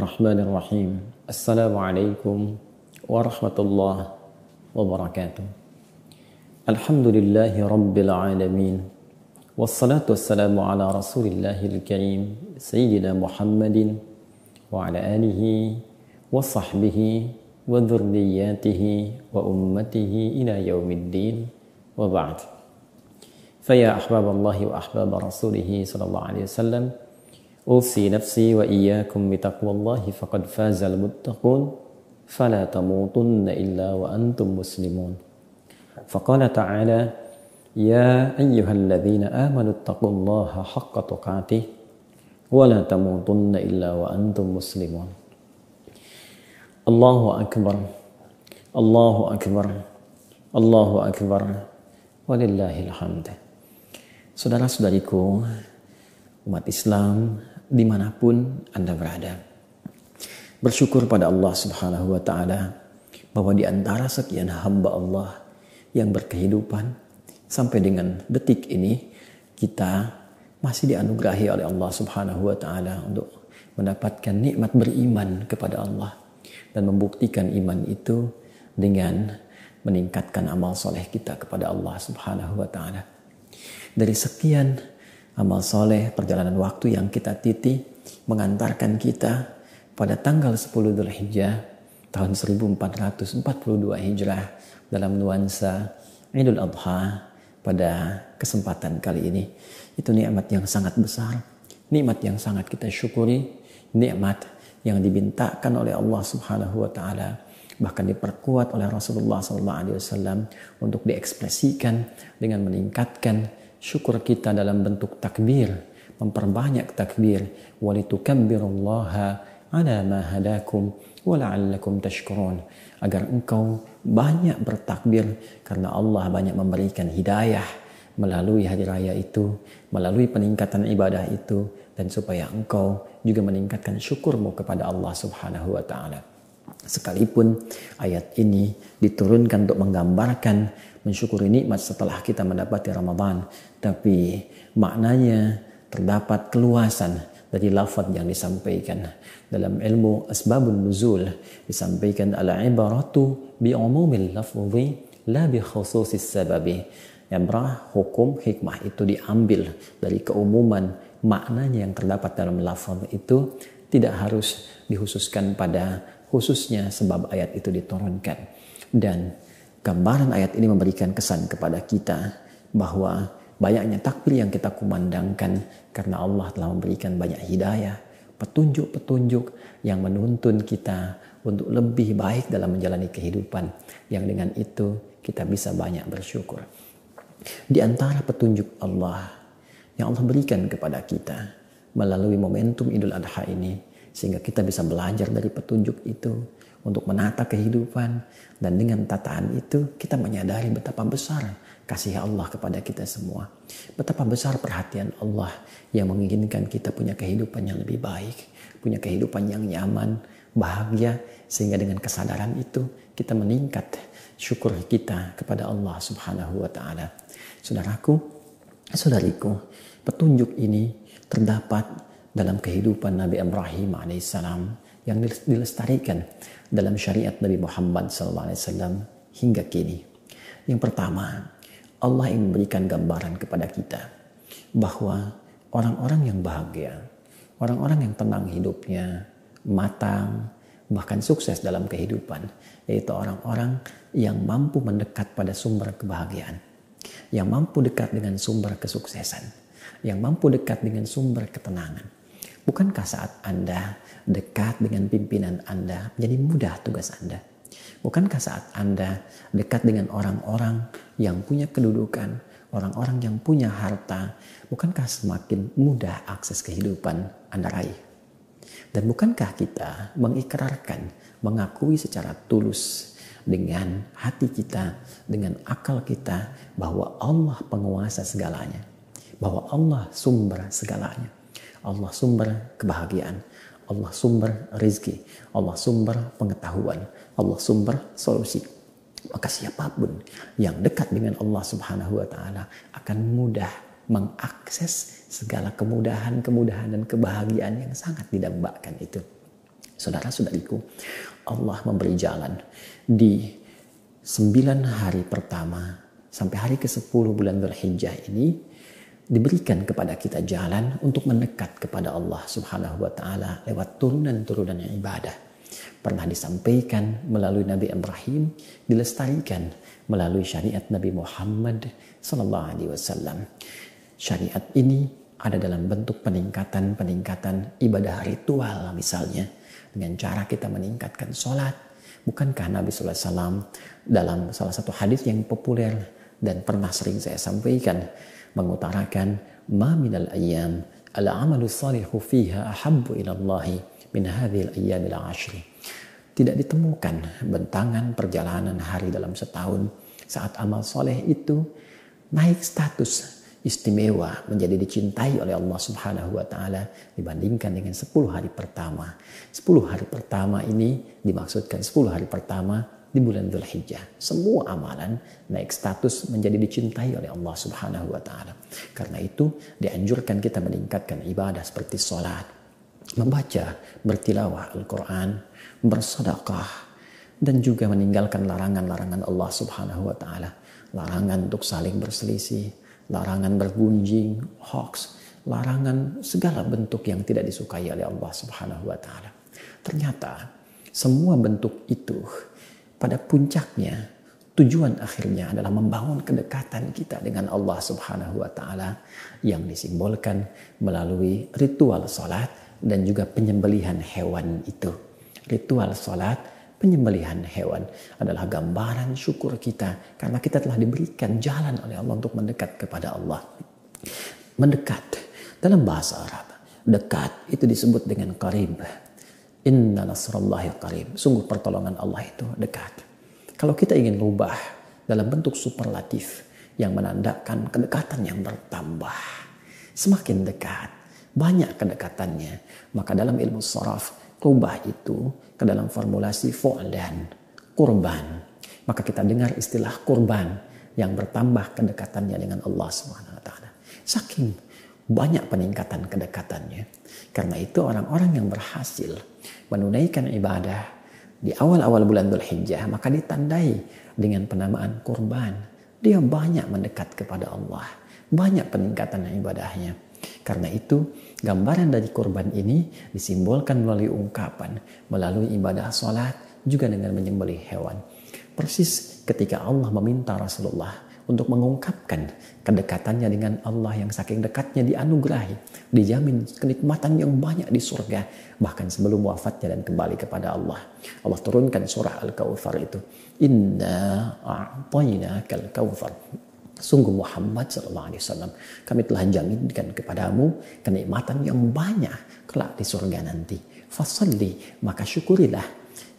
Bismillahirrahmanirrahim. Assalamualaikum warahmatullahi wabarakatuh. Alhamdulillahi rabbil alamin. Wassalatu wassalamu ala rasulillahil karim Sayyidina Muhammadin wa ala alihi wa sahbihi wa dhurriyyatihi wa ummatihi ila yaumiddin wa ba'd. Faya ahbaballahi wa ahbab rasulihi sallallahu alaihi wasallam, أوصي نفسي وإياكم بتقوى الله فقد فاز المتقون فلا تموتن إلا وأنتم مسلمون. فقال تعالى يا أيها الذين آمنوا اتقوا الله حق تقاته ولا تموتن إلا وأنتم مسلمون. الله أكبر الله أكبر الله أكبر ولله الحمد. Saudara-saudariku umat Islam dimanapun Anda berada, bersyukur pada Allah Subhanahu wa Ta'ala bahwa di antara sekian hamba Allah yang berkehidupan sampai dengan detik ini, kita masih dianugerahi oleh Allah Subhanahu wa Ta'ala untuk mendapatkan nikmat beriman kepada Allah dan membuktikan iman itu dengan meningkatkan amal soleh kita kepada Allah Subhanahu wa Ta'ala. Dari sekian amal soleh perjalanan waktu yang kita titi mengantarkan kita pada tanggal 10 Dzulhijjah tahun 1442 Hijrah dalam nuansa Idul Adha pada kesempatan kali ini. Itu nikmat yang sangat besar, nikmat yang sangat kita syukuri, nikmat yang dibintakan oleh Allah Subhanahu wa Ta'ala, bahkan diperkuat oleh Rasulullah SAW untuk diekspresikan dengan meningkatkan syukur kita dalam bentuk takbir, memperbanyak takbir, walitukabbirullaha ala ma hadakum wa la'allakum tashkurun, agar engkau banyak bertakbir karena Allah banyak memberikan hidayah melalui hari raya itu, melalui peningkatan ibadah itu, dan supaya engkau juga meningkatkan syukurmu kepada Allah Subhanahu wa Ta'ala. Sekalipun ayat ini diturunkan untuk menggambarkan mensyukuri nikmat setelah kita mendapati Ramadan, tapi maknanya terdapat keluasan dari lafaz yang disampaikan. Dalam ilmu asbabun nuzul disampaikan al-ibaratu bi umumil lafzi la bi khususis sababi. Ibrah, hukum, hikmah itu diambil dari keumuman maknanya yang terdapat dalam lafaz itu, tidak harus dikhususkan pada khususnya sebab ayat itu diturunkan. Dan gambaran ayat ini memberikan kesan kepada kita bahwa banyaknya takbir yang kita kumandangkan karena Allah telah memberikan banyak hidayah, petunjuk-petunjuk yang menuntun kita untuk lebih baik dalam menjalani kehidupan, yang dengan itu kita bisa banyak bersyukur. Di antara petunjuk Allah yang Allah berikan kepada kita melalui momentum Idul Adha ini, sehingga kita bisa belajar dari petunjuk itu untuk menata kehidupan, dan dengan tataan itu kita menyadari betapa besar kasih Allah kepada kita semua, betapa besar perhatian Allah yang menginginkan kita punya kehidupan yang lebih baik, punya kehidupan yang nyaman, bahagia, sehingga dengan kesadaran itu kita meningkat syukur kita kepada Allah Subhanahu wa Ta'ala. Saudaraku, saudariku, petunjuk ini terdapat dalam kehidupan Nabi Ibrahim alaihissalam yang dilestarikan dalam syariat Nabi Muhammad SAW hingga kini. Yang pertama, Allah ingin memberikan gambaran kepada kita bahwa orang-orang yang bahagia, orang-orang yang tenang hidupnya, matang, bahkan sukses dalam kehidupan, yaitu orang-orang yang mampu mendekat pada sumber kebahagiaan, yang mampu dekat dengan sumber kesuksesan, yang mampu dekat dengan sumber ketenangan. Bukankah saat Anda dekat dengan pimpinan Anda menjadi mudah tugas Anda? Bukankah saat Anda dekat dengan orang-orang yang punya kedudukan, orang-orang yang punya harta, bukankah semakin mudah akses kehidupan Anda raih? Dan bukankah kita mengikrarkan, mengakui secara tulus dengan hati kita, dengan akal kita, bahwa Allah penguasa segalanya, bahwa Allah sumber segalanya, Allah sumber kebahagiaan, Allah sumber rezeki, Allah sumber pengetahuan, Allah sumber solusi. Maka siapapun yang dekat dengan Allah Subhanahu wa Ta'ala akan mudah mengakses segala kemudahan dan kebahagiaan yang sangat didambakan itu. Saudara-saudariku, Allah memberi jalan di 9 hari pertama sampai hari ke-10 bulan Dzulhijjah ini, diberikan kepada kita jalan untuk mendekat kepada Allah Subhanahu wa taala lewat turunan-turunan ibadah. Pernah disampaikan melalui Nabi Ibrahim, dilestarikan melalui syariat Nabi Muhammad sallallahu alaihi wasallam. Syariat ini ada dalam bentuk peningkatan ibadah ritual, misalnya dengan cara kita meningkatkan sholat. Bukankah Nabi SAW dalam salah satu hadis yang populer dan pernah sering saya sampaikan mengutarakan ma minal ayyam al-amalu salihu fiha ahabbu ila Allahi min hadhil ayyamil ashri. Tidak ditemukan bentangan perjalanan hari dalam setahun saat amal soleh itu naik status istimewa menjadi dicintai oleh Allah Subhanahu wa taala dibandingkan dengan 10 hari pertama. 10 hari pertama ini dimaksudkan 10 hari pertama di bulan Dzulhijjah. Semua amalan naik status menjadi dicintai oleh Allah Subhanahu wa taala. Karena itu dianjurkan kita meningkatkan ibadah seperti salat, membaca, bertilawah Al-Qur'an, bersedekah, dan juga meninggalkan larangan-larangan Allah Subhanahu wa taala. Larangan untuk saling berselisih, larangan bergunjing, hoax, larangan segala bentuk yang tidak disukai oleh Allah Subhanahu wa taala. Ternyata semua bentuk itu pada puncaknya tujuan akhirnya adalah membangun kedekatan kita dengan Allah Subhanahu wa taala yang disimbolkan melalui ritual salat dan juga penyembelihan hewan itu. Ritual salat, penyembelihan hewan adalah gambaran syukur kita karena kita telah diberikan jalan oleh Allah untuk mendekat kepada Allah. Mendekat dalam bahasa Arab, dekat itu disebut dengan qarib. Inna nasrallahi qarib. Sungguh pertolongan Allah itu dekat. Kalau kita ingin rubah dalam bentuk superlatif yang menandakan kedekatan yang bertambah, semakin dekat, banyak kedekatannya, maka dalam ilmu sharaf rubah itu ke dalam formulasi fu'lan, kurban. Maka kita dengar istilah kurban yang bertambah kedekatannya dengan Allah SWT. Saking banyak peningkatan kedekatannya. Karena itu orang-orang yang berhasil menunaikan ibadah di awal-awal bulan Dzulhijjah maka ditandai dengan penamaan kurban. Dia banyak mendekat kepada Allah. Banyak peningkatan ibadahnya. Karena itu gambaran dari kurban ini disimbolkan melalui ungkapan, melalui ibadah sholat, juga dengan menyembelih hewan. Persis ketika Allah meminta Rasulullah untuk mengungkapkan kedekatannya dengan Allah yang saking dekatnya dianugerahi, dijamin kenikmatan yang banyak di surga, bahkan sebelum wafatnya dan kembali kepada Allah. Allah turunkan surah Al-Kautsar itu. Inna a'tainakal kautsar. Sungguh Muhammad SAW, kami telah jaminkan kepadamu kenikmatan yang banyak kelak di surga nanti. Fasalli, maka syukurilah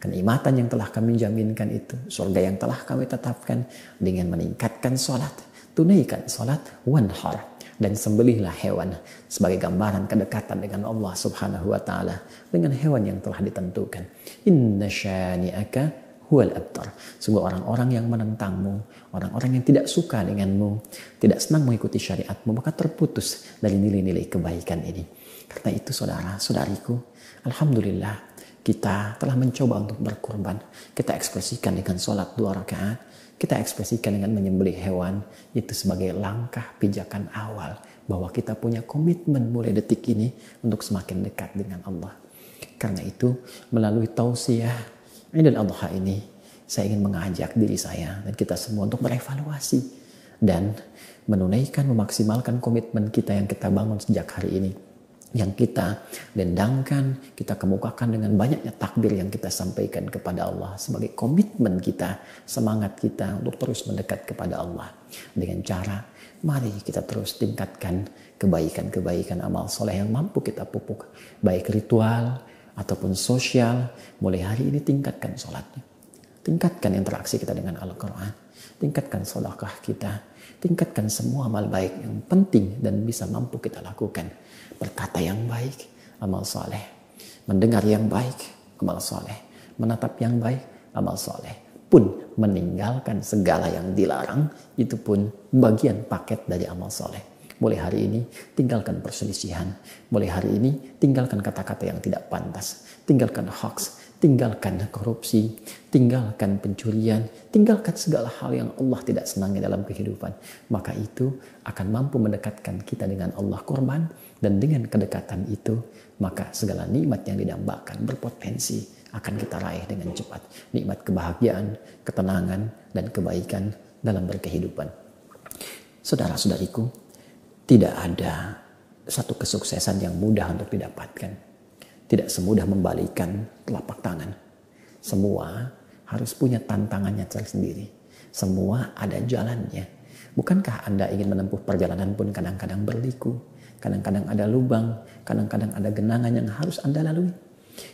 kenikmatan yang telah kami jaminkan itu, surga yang telah kami tetapkan dengan meningkatkan salat, tunaikan salat, wanhar, dan sembelihlah hewan sebagai gambaran kedekatan dengan Allah Subhanahu wa taala dengan hewan yang telah ditentukan. Inna syani'aka huwal abtar. Sungguh orang-orang yang menentangmu, orang-orang yang tidak suka denganmu, tidak senang mengikuti syariatmu, maka terputus dari nilai-nilai kebaikan ini. Karena itu saudara-saudariku, alhamdulillah kita telah mencoba untuk berkorban. Kita ekspresikan dengan sholat 2 rakaat, kita ekspresikan dengan menyembelih hewan. Itu sebagai langkah pijakan awal bahwa kita punya komitmen mulai detik ini untuk semakin dekat dengan Allah. Karena itu melalui tausiah Idul Adha ini, saya ingin mengajak diri saya dan kita semua untuk berevaluasi dan menunaikan, memaksimalkan komitmen kita yang kita bangun sejak hari ini. Yang kita dendangkan, kita kemukakan dengan banyaknya takbir yang kita sampaikan kepada Allah sebagai komitmen kita, semangat kita untuk terus mendekat kepada Allah. Dengan cara, mari kita terus tingkatkan kebaikan-kebaikan amal soleh yang mampu kita pupuk. Baik ritual ataupun sosial, mulai hari ini tingkatkan sholatnya. Tingkatkan interaksi kita dengan Al-Quran. Tingkatkan sedekah kita. Tingkatkan semua amal baik yang penting dan bisa mampu kita lakukan. Berkata yang baik, amal soleh. Mendengar yang baik, amal soleh. Menatap yang baik, amal soleh. Pun meninggalkan segala yang dilarang, itu pun bagian paket dari amal soleh. Mulai hari ini tinggalkan perselisihan. Mulai hari ini tinggalkan kata-kata yang tidak pantas. Tinggalkan hoax, tinggalkan korupsi, tinggalkan pencurian, tinggalkan segala hal yang Allah tidak senangi dalam kehidupan. Maka itu akan mampu mendekatkan kita dengan Allah korban, dan dengan kedekatan itu maka segala nikmat yang didambakan berpotensi akan kita raih dengan cepat. Nikmat kebahagiaan, ketenangan, dan kebaikan dalam berkehidupan. Saudara-saudariku, tidak ada satu kesuksesan yang mudah untuk didapatkan. Tidak semudah membalikan telapak tangan. Semua harus punya tantangannya tersendiri. Semua ada jalannya. Bukankah Anda ingin menempuh perjalanan pun kadang-kadang berliku, kadang-kadang ada lubang, kadang-kadang ada genangan yang harus Anda lalui?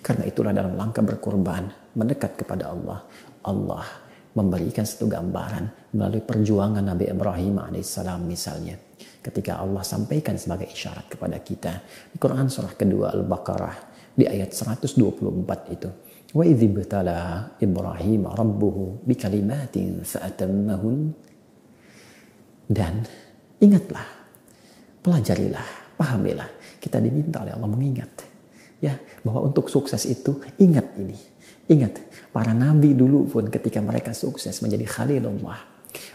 Karena itulah dalam langkah berkorban, mendekat kepada Allah, Allah memberikan satu gambaran melalui perjuangan Nabi Ibrahim alaihissalam misalnya. Ketika Allah sampaikan sebagai isyarat kepada kita di Quran surah kedua Al-Baqarah di ayat 124 itu. Wa idh ibtala Ibrahim rabbuhu bikalimatin fa'atammahun. Dan ingatlah, pelajarilah, pahamilah, kita diminta oleh Allah mengingat ya bahwa untuk sukses itu ingat ini. Ingat, para nabi dulu pun ketika mereka sukses menjadi Khalilullah,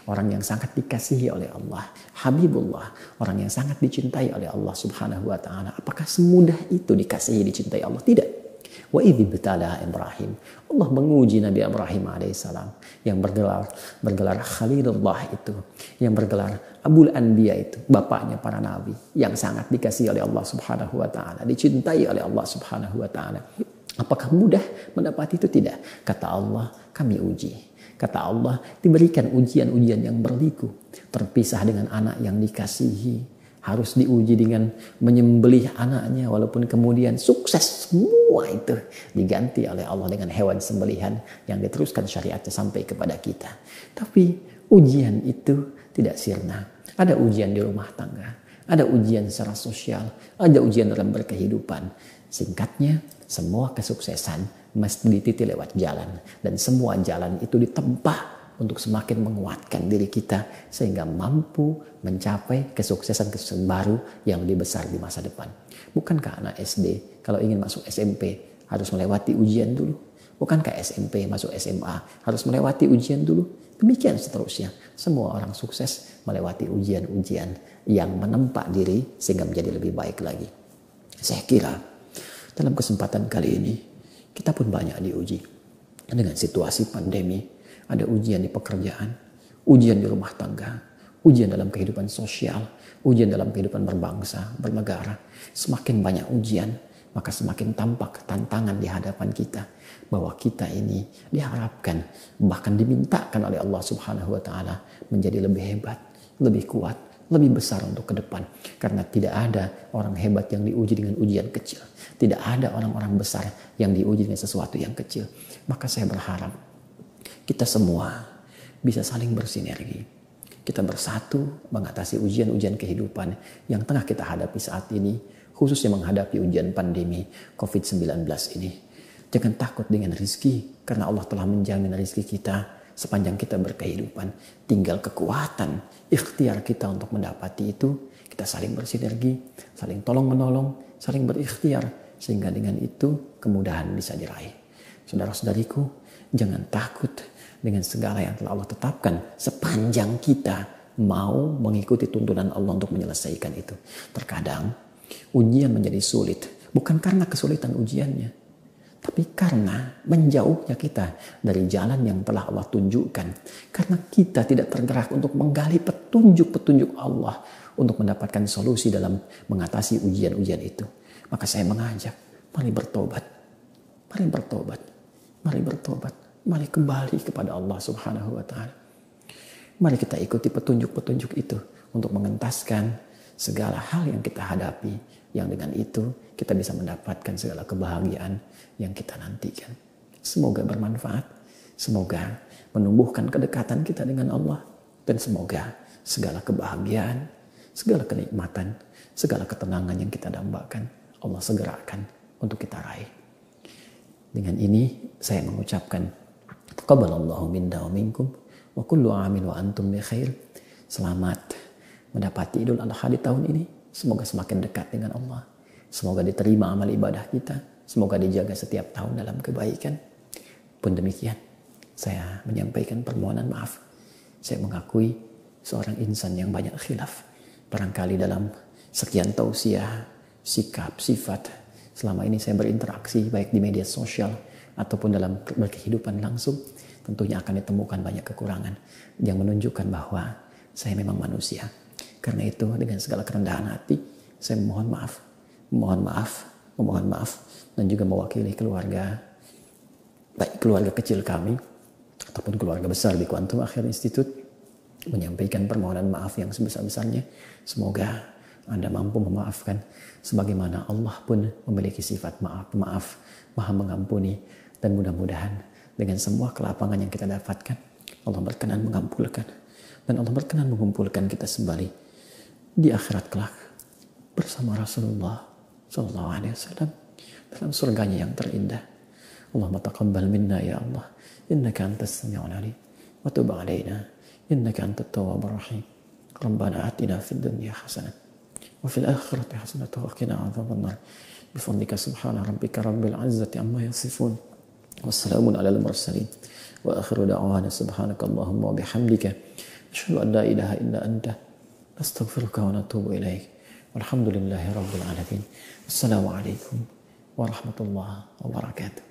orang yang sangat dikasihi oleh Allah, Habibullah, orang yang sangat dicintai oleh Allah Subhanahu wa taala. Apakah semudah itu dikasihi, dicintai Allah? Tidak. Wa idh ibtala Ibrahim. Allah menguji Nabi Ibrahim alaihissalam yang bergelar Khalilullah itu, yang bergelar Abul Anbiya itu, bapaknya para nabi, yang sangat dikasihi oleh Allah Subhanahu wa taala, dicintai oleh Allah Subhanahu wa taala. Apakah mudah mendapat itu? Tidak. Kata Allah, kami uji. Kata Allah, diberikan ujian-ujian yang berliku. Terpisah dengan anak yang dikasihi. Harus diuji dengan menyembelih anaknya. Walaupun kemudian sukses semua itu diganti oleh Allah dengan hewan sembelihan yang diteruskan syariatnya sampai kepada kita. Tapi ujian itu tidak sirna. Ada ujian di rumah tangga. Ada ujian secara sosial. Ada ujian dalam berkehidupan. Singkatnya, semua kesuksesan mesti dititi lewat jalan. Dan semua jalan itu ditempa untuk semakin menguatkan diri kita sehingga mampu mencapai kesuksesan-kesuksesan baru yang lebih besar di masa depan. Bukankah anak SD kalau ingin masuk SMP harus melewati ujian dulu? Bukankah SMP masuk SMA harus melewati ujian dulu? Demikian seterusnya. Semua orang sukses melewati ujian-ujian yang menempa diri sehingga menjadi lebih baik lagi. Saya kira dalam kesempatan kali ini kita pun banyak diuji dengan situasi pandemi. Ada ujian di pekerjaan, ujian di rumah tangga, ujian dalam kehidupan sosial, ujian dalam kehidupan berbangsa, bernegara. Semakin banyak ujian, maka semakin tampak tantangan di hadapan kita. Bahwa kita ini diharapkan, bahkan dimintakan oleh Allah Subhanahu wa taala menjadi lebih hebat, lebih kuat, lebih besar untuk ke depan. Karena tidak ada orang hebat yang diuji dengan ujian kecil. Tidak ada orang-orang besar yang diuji dengan sesuatu yang kecil. Maka saya berharap kita semua bisa saling bersinergi. Kita bersatu mengatasi ujian-ujian kehidupan yang tengah kita hadapi saat ini. Khususnya menghadapi ujian pandemi COVID-19 ini. Jangan takut dengan rizki. Karena Allah telah menjamin rizki kita sepanjang kita berkehidupan. Tinggal kekuatan, ikhtiar kita untuk mendapati itu. Kita saling bersinergi, saling tolong-menolong, saling berikhtiar. Sehingga dengan itu kemudahan bisa diraih. Saudara-saudariku, jangan takut dengan segala yang telah Allah tetapkan sepanjang kita mau mengikuti tuntunan Allah untuk menyelesaikan itu. Terkadang ujian menjadi sulit bukan karena kesulitan ujiannya, tapi karena menjauhnya kita dari jalan yang telah Allah tunjukkan. Karena kita tidak tergerak untuk menggali petunjuk-petunjuk Allah untuk mendapatkan solusi dalam mengatasi ujian-ujian itu. Maka saya mengajak, mari bertobat. Mari bertobat. Mari bertobat. Mari kembali kepada Allah Subhanahu wa taala. Mari kita ikuti petunjuk-petunjuk itu untuk mengentaskan segala hal yang kita hadapi, yang dengan itu kita bisa mendapatkan segala kebahagiaan yang kita nantikan. Semoga bermanfaat, semoga menumbuhkan kedekatan kita dengan Allah, dan semoga segala kebahagiaan, segala kenikmatan, segala ketenangan yang kita dambakan Allah segerakan untuk kita raih. Dengan ini saya mengucapkan taqabbalallahu minna wa minkum wa kullu amin wa antum bi khair. Selamat mendapati Idul Adha di tahun ini. Semoga semakin dekat dengan Allah. Semoga diterima amal ibadah kita. Semoga dijaga setiap tahun dalam kebaikan. Pun demikian, saya menyampaikan permohonan maaf. Saya mengakui seorang insan yang banyak khilaf. Barangkali dalam sekian tausiah, sikap, sifat, selama ini saya berinteraksi baik di media sosial ataupun dalam berkehidupan langsung, tentunya akan ditemukan banyak kekurangan yang menunjukkan bahwa saya memang manusia. Karena itu dengan segala kerendahan hati saya memohon maaf dan juga mewakili keluarga, baik keluarga kecil kami ataupun keluarga besar di Quantum Akhir Institute, menyampaikan permohonan maaf yang sebesar-besarnya. Semoga Anda mampu memaafkan sebagaimana Allah pun memiliki sifat maaf, maha mengampuni, dan mudah-mudahan dengan semua kelapangan yang kita dapatkan Allah berkenan mengampulkan dan Allah berkenan mengumpulkan kita kembali di akhirat kelak bersama Rasulullah sallallahu alaihi wasallam dalam surganya yang terindah. Allahumma taqabbal minna ya Allah, innaka antas sami'ul alim wa tub alaina innaka antat tawwabur rahim. Rabbana atina fid dunya hasanah wa fil akhirati hasanah wa qina adzabannar. Bifadlika subhana rabbika rabbil izzati amma yasifun. Wassalamun alal mursalin. Wa akhiru da'wana subhanakallahumma wa bihamdika asyhadu an la ilaha illa anta astaghfiruka wa atubu ilaik. Walhamdulillahi rabbil alamin. Assalamualaikum warahmatullahi wabarakatuh.